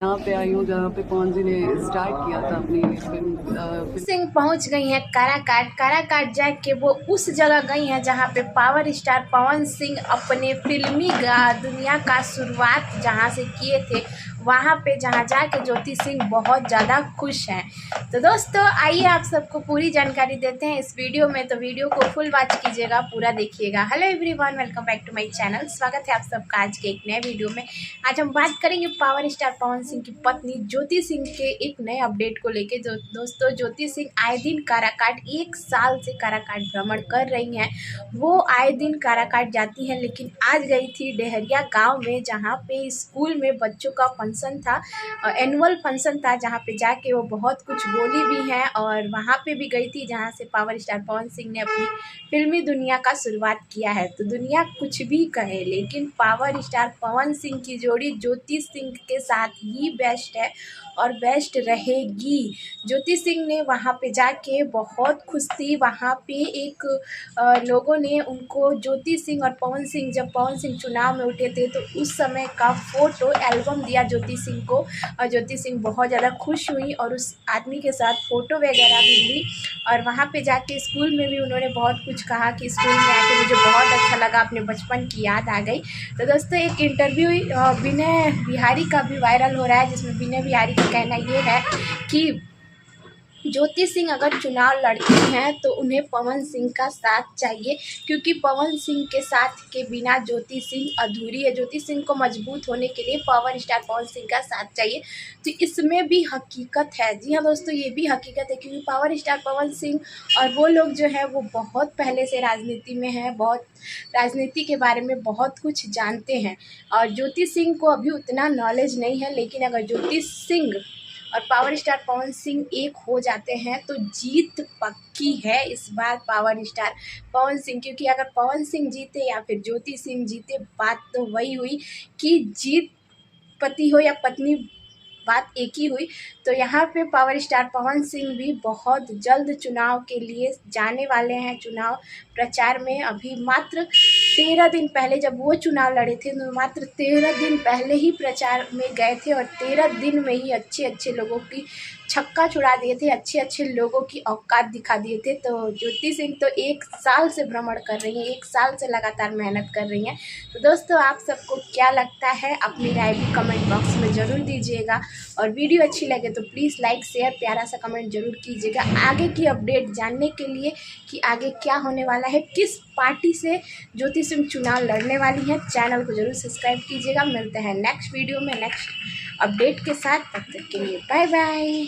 यहाँ पे आई हूँ जहाँ पे पवन जी ने स्टार्ट किया था अपनी फिल्म। सिंह पहुंच गई हैं काराकाट जाके वो उस जगह गई हैं जहां पे पावर स्टार पवन सिंह अपने फिल्मी दुनिया का शुरुआत जहां से किए थे, वहां पे जहां जाके ज्योति सिंह बहुत ज़्यादा खुश हैं। तो दोस्तों आइए आप सबको पूरी जानकारी देते हैं इस वीडियो में, तो वीडियो को फुल वॉच कीजिएगा, पूरा देखिएगा। Hello everyone, welcome back to my channel. स्वागत है आप सबका आज के एक नए वीडियो में। आज हम बात करेंगे पावर स्टार पवन सिंह की पत्नी ज्योति सिंह के एक नए अपडेट को लेके। जो दोस्तों ज्योति सिंह आए दिन काराकाट, 1 साल से काराकाट भ्रमण कर रही हैं। वो आए दिन काराकाट जाती हैं, लेकिन आज गई थी डेहरिया गांव में, जहां पे स्कूल में बच्चों का फंक्शन था, एनुअल फंक्शन था, जहां पे जाके वो बहुत कुछ बोली भी हैं। और वहां पे भी गई थी जहां से पावर स्टार पवन सिंह ने अपनी फिल्मी दुनिया का शुरुआत किया है। तो दुनिया कुछ भी कहे, लेकिन पावर स्टार पवन सिंह की जोड़ी ज्योति सिंह के साथ ही बेस्ट है और बेस्ट रहेगी। ज्योति सिंह ने वहाँ पे जाके बहुत खुश थी। वहाँ पे एक लोगों ने उनको ज्योति सिंह और पवन सिंह, जब पवन सिंह चुनाव में उठे थे तो उस समय का फ़ोटो एल्बम दिया ज्योति सिंह को, और ज्योति सिंह बहुत ज़्यादा खुश हुई और उस आदमी के साथ फ़ोटो वगैरह भी ली। और वहाँ पे जाके स्कूल में भी उन्होंने बहुत कुछ कहा कि स्कूल में आके मुझे बहुत अच्छा लगा, अपने बचपन की याद आ गई। तो दोस्तों एक इंटरव्यू विनय बिहारी का भी वायरल हो रहा है, जिसमें विनय बिहारी का कहना ये है कि ज्योति सिंह अगर चुनाव लड़ती हैं तो उन्हें पवन सिंह का साथ चाहिए, क्योंकि पवन सिंह के साथ के बिना ज्योति सिंह अधूरी है। ज्योति सिंह को मजबूत होने के लिए पावर स्टार पवन सिंह का साथ चाहिए। तो इसमें भी हकीकत है। जी हाँ दोस्तों, ये भी हकीकत है, क्योंकि पावर स्टार पवन सिंह और वो लोग जो है वो बहुत पहले से राजनीति में हैं, बहुत राजनीति के बारे में बहुत कुछ जानते हैं। और ज्योति सिंह को अभी उतना नॉलेज नहीं है, लेकिन अगर ज्योति सिंह और पावर स्टार पवन सिंह एक हो जाते हैं तो जीत पक्की है इस बार पावर स्टार पवन सिंह। क्योंकि अगर पवन सिंह जीते या फिर ज्योति सिंह जीते, बात तो वही हुई कि जीत पति हो या पत्नी, बात एक ही हुई। तो यहाँ पे पावर स्टार पवन सिंह भी बहुत जल्द चुनाव के लिए जाने वाले हैं, चुनाव प्रचार में। अभी मात्र 13 दिन पहले जब वो चुनाव लड़े थे, तो मात्र 13 दिन पहले ही प्रचार में गए थे और 13 दिन में ही अच्छे अच्छे लोगों की छक्का छुड़ा दिए थे, अच्छे अच्छे लोगों की औकात दिखा दिए थे। तो ज्योति सिंह तो 1 साल से भ्रमण कर रही हैं, 1 साल से लगातार मेहनत कर रही हैं। तो दोस्तों आप सबको क्या लगता है, अपनी राय भी कमेंट बॉक्स में ज़रूर दीजिएगा। और वीडियो अच्छी लगे तो प्लीज़ लाइक शेयर प्यारा सा कमेंट जरूर कीजिएगा। आगे की अपडेट जानने के लिए कि आगे क्या होने वाला है, किस पार्टी से ज्योति सिंह चुनाव लड़ने वाली हैं, चैनल को जरूर सब्सक्राइब कीजिएगा। मिलते हैं नेक्स्ट वीडियो में नेक्स्ट अपडेट के साथ, तब तक के लिए बाय बाय।